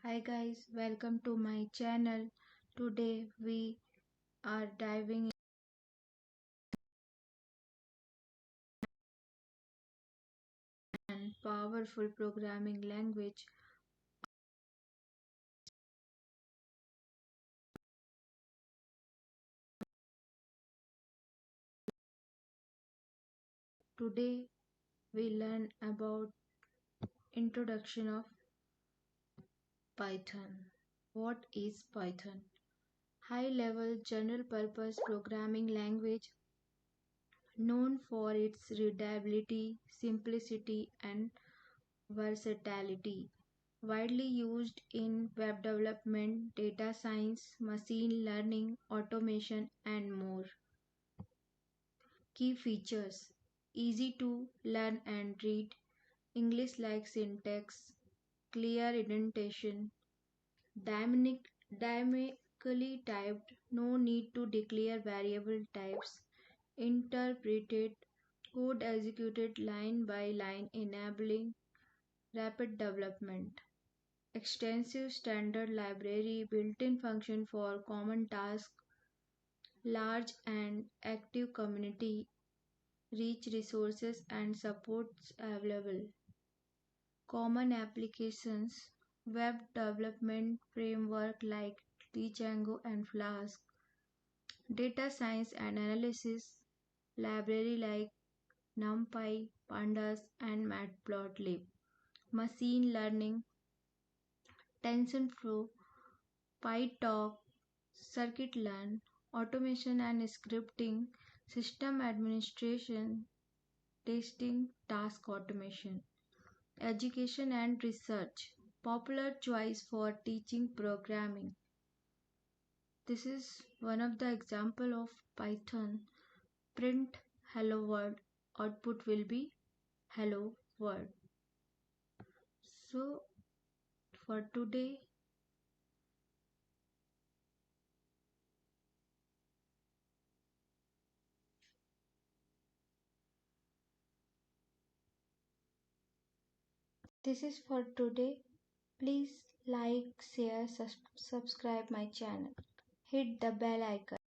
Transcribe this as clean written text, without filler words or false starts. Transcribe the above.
Hi guys, welcome to my channel. Today we are diving in powerful programming language. Today we learn about introduction of Python. What is Python? High level general purpose programming language known for its readability, simplicity and versatility. Widely used in web development, data science, machine learning, automation, and more. Key features: easy to learn and read, English like syntax, clear indentation, dynamically typed, no need to declare variable types, interpreted code executed line by line, enabling rapid development. Extensive standard library, built-in function for common tasks, large and active community, rich resources and supports available. Common applications, web development framework like Django and Flask, data science and analysis library like NumPy, Pandas and Matplotlib, machine learning, TensorFlow, PyTorch, scikit-learn, automation and scripting, system administration, testing, task automation, education and research, popular choice for teaching programming. This is one of the example of Python. Print hello world, output will be hello world. So for today, this is for today. Please like, share, subscribe my channel. Hit the bell icon.